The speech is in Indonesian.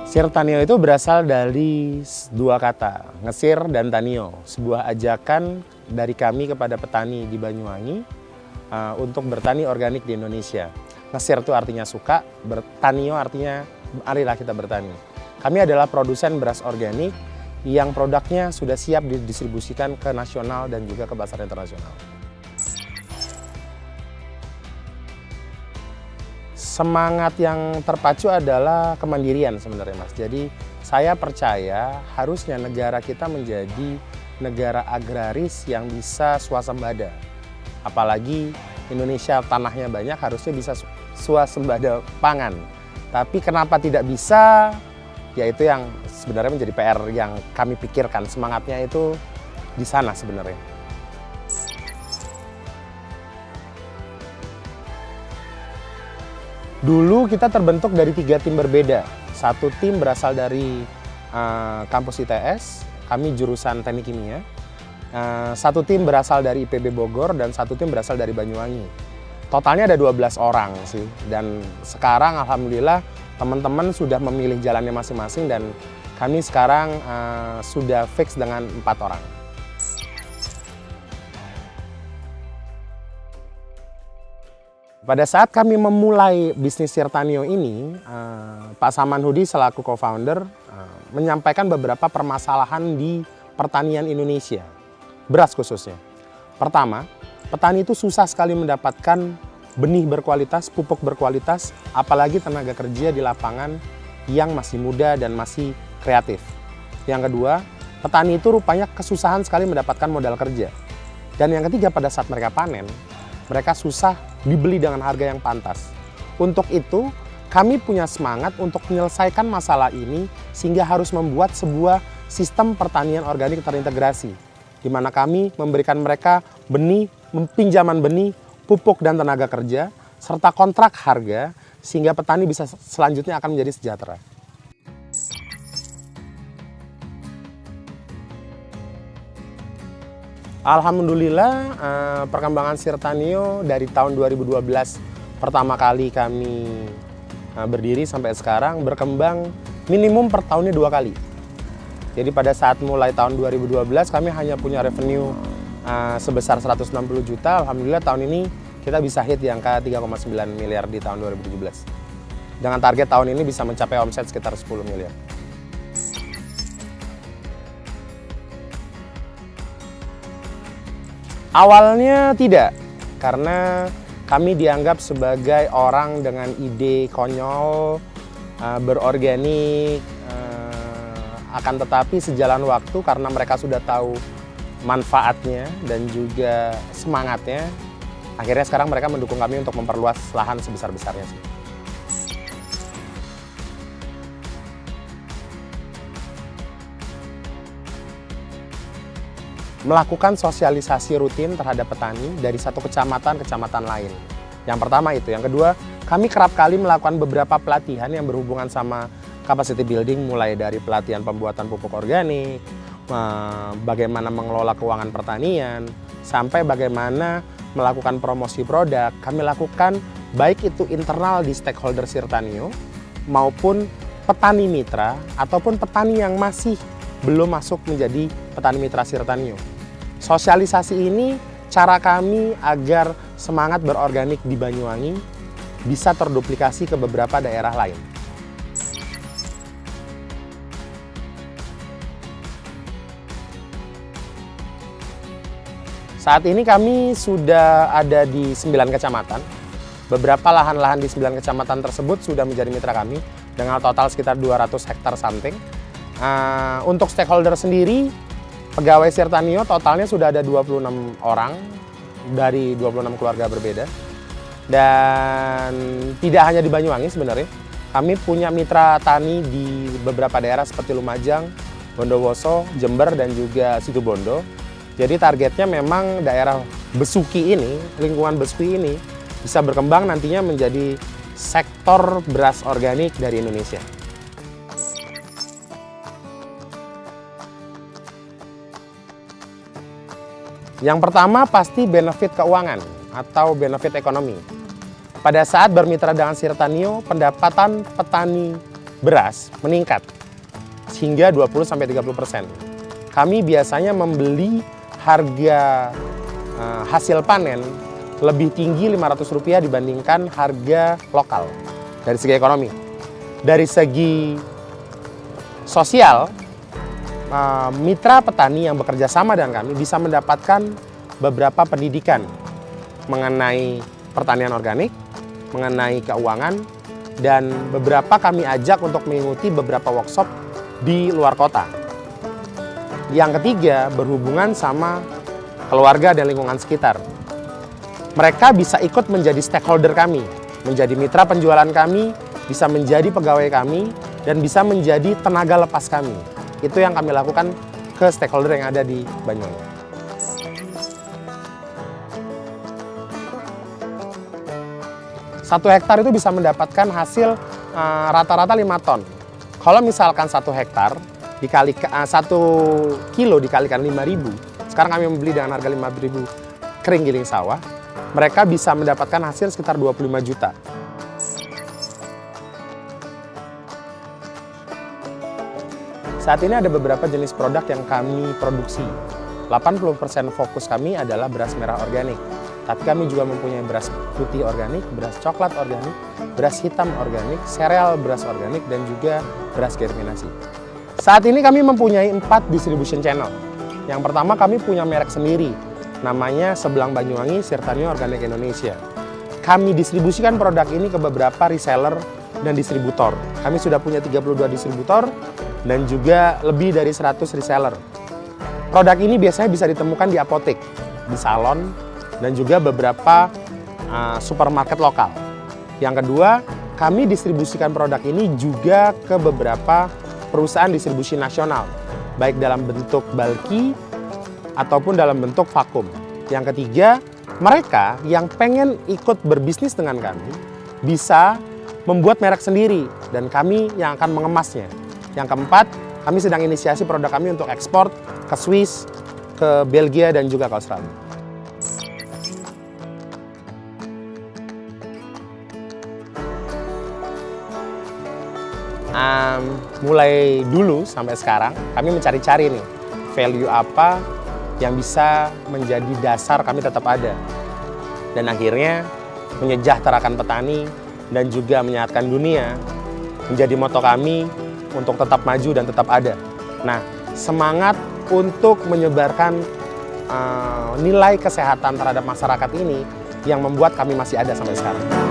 Sirtanio itu berasal dari dua kata, ngesir dan tanio. Sebuah ajakan dari kami kepada petani di Banyuwangi untuk bertani organik di Indonesia. Ngesir itu artinya suka, tanio artinya marilah kita bertani. Kami adalah produsen beras organik yang produknya sudah siap didistribusikan ke nasional dan juga ke pasar internasional. Semangat yang terpacu adalah kemandirian sebenarnya, Mas. Jadi saya percaya harusnya negara kita menjadi negara agraris yang bisa swasembada. Apalagi Indonesia tanahnya banyak, harusnya bisa swasembada pangan. Tapi kenapa tidak bisa? Ya itu yang sebenarnya menjadi PR yang kami pikirkan. Semangatnya itu di sana sebenarnya. Dulu kita terbentuk dari 3 tim berbeda. Satu tim berasal dari kampus ITS, kami jurusan teknik kimia. Satu tim berasal dari IPB Bogor dan satu tim berasal dari Banyuwangi. Totalnya ada 12 orang sih. Dan sekarang alhamdulillah teman-teman sudah memilih jalannya masing-masing dan kami sekarang sudah fix dengan 4 orang. Pada saat kami memulai bisnis Sirtanio ini, Pak Saman Hudi selaku co-founder menyampaikan beberapa permasalahan di pertanian Indonesia, beras khususnya. Pertama, petani itu susah sekali mendapatkan benih berkualitas, pupuk berkualitas, apalagi tenaga kerja di lapangan yang masih muda dan masih kreatif. Yang kedua, petani itu rupanya kesusahan sekali mendapatkan modal kerja. Dan yang ketiga, pada saat mereka panen, mereka susah dibeli dengan harga yang pantas. Untuk itu, kami punya semangat untuk menyelesaikan masalah ini sehingga harus membuat sebuah sistem pertanian organik terintegrasi, di mana kami memberikan mereka benih, pinjaman benih, pupuk dan tenaga kerja, serta kontrak harga sehingga petani bisa selanjutnya akan menjadi sejahtera. Alhamdulillah perkembangan Sirtanio dari tahun 2012 pertama kali kami berdiri sampai sekarang berkembang minimum per tahunnya 2 kali. Jadi pada saat mulai tahun 2012 kami hanya punya revenue sebesar 160 juta. Alhamdulillah tahun ini kita bisa hit di angka 3,9 miliar di tahun 2017. Dengan target tahun ini bisa mencapai omset sekitar 10 miliar. Awalnya tidak, karena kami dianggap sebagai orang dengan ide konyol, berorganik, akan tetapi sejalan waktu karena mereka sudah tahu manfaatnya dan juga semangatnya, akhirnya sekarang mereka mendukung kami untuk memperluas lahan sebesar-besarnya sih. Melakukan sosialisasi rutin terhadap petani dari satu kecamatan ke kecamatan lain. Yang pertama itu. Yang kedua, kami kerap kali melakukan beberapa pelatihan yang berhubungan sama capacity building, mulai dari pelatihan pembuatan pupuk organik, bagaimana mengelola keuangan pertanian, sampai bagaimana melakukan promosi produk. Kami lakukan baik itu internal di stakeholder Sirtanio maupun petani mitra ataupun petani yang masih belum masuk menjadi petani mitra Sirtanio. Sosialisasi ini cara kami agar semangat berorganik di Banyuwangi bisa terduplikasi ke beberapa daerah lain. Saat ini kami sudah ada di 9 kecamatan. Beberapa lahan-lahan di 9 kecamatan tersebut sudah menjadi mitra kami dengan total sekitar 200 hektar something. Untuk stakeholder sendiri, pegawai Sirtanio totalnya sudah ada 26 orang dari 26 keluarga berbeda. Dan tidak hanya di Banyuwangi sebenarnya, kami punya mitra tani di beberapa daerah seperti Lumajang, Bondowoso, Jember, dan juga Situbondo. Jadi targetnya memang daerah Besuki ini, lingkungan Besuki ini bisa berkembang nantinya menjadi sektor beras organik dari Indonesia. Yang pertama pasti benefit keuangan atau benefit ekonomi. Pada saat bermitra dengan Sirtanio, pendapatan petani beras meningkat hingga 20-30%. Kami biasanya membeli harga hasil panen lebih tinggi Rp500 dibandingkan harga lokal dari segi ekonomi. Dari segi sosial, mitra petani yang bekerja sama dengan kami bisa mendapatkan beberapa pendidikan mengenai pertanian organik, mengenai keuangan, dan beberapa kami ajak untuk mengikuti beberapa workshop di luar kota. Yang ketiga, berhubungan sama keluarga dan lingkungan sekitar. Mereka bisa ikut menjadi stakeholder kami, menjadi mitra penjualan kami, bisa menjadi pegawai kami, dan bisa menjadi tenaga lepas kami. Itu yang kami lakukan ke stakeholder yang ada di Banyuwangi. Satu hektar itu bisa mendapatkan hasil rata-rata 5 ton. Kalau misalkan 1 hektar, 1 kilo dikalikan 5.000, sekarang kami membeli dengan harga 5.000 kering giling sawah, mereka bisa mendapatkan hasil sekitar 25 juta. Saat ini ada beberapa jenis produk yang kami produksi. 80% fokus kami adalah beras merah organik. Tapi kami juga mempunyai beras putih organik, beras coklat organik, beras hitam organik, sereal beras organik, dan juga beras germinasi. Saat ini kami mempunyai 4 distribution channel. Yang pertama, kami punya merek sendiri, namanya Sebelang Banyuwangi Sirtanio Organik Indonesia. Kami distribusikan produk ini ke beberapa reseller dan distributor. Kami sudah punya 32 distributor dan juga lebih dari 100 reseller. Produk ini biasanya bisa ditemukan di apotek, di salon, dan juga beberapa supermarket lokal. Yang kedua, kami distribusikan produk ini juga ke beberapa perusahaan distribusi nasional, baik dalam bentuk bulky ataupun dalam bentuk vakum. Yang ketiga, mereka yang pengen ikut berbisnis dengan kami bisa membuat merek sendiri dan kami yang akan mengemasnya. Yang keempat, kami sedang inisiasi produk kami untuk ekspor ke Swiss, ke Belgia, dan juga ke Australia. Mulai dulu sampai sekarang, kami mencari-cari nih, value apa yang bisa menjadi dasar kami tetap ada. Dan akhirnya menyejahterakan petani dan juga menyehatkan dunia menjadi moto kami untuk tetap maju dan tetap ada. Nah, semangat untuk menyebarkan nilai kesehatan terhadap masyarakat ini yang membuat kami masih ada sampai sekarang.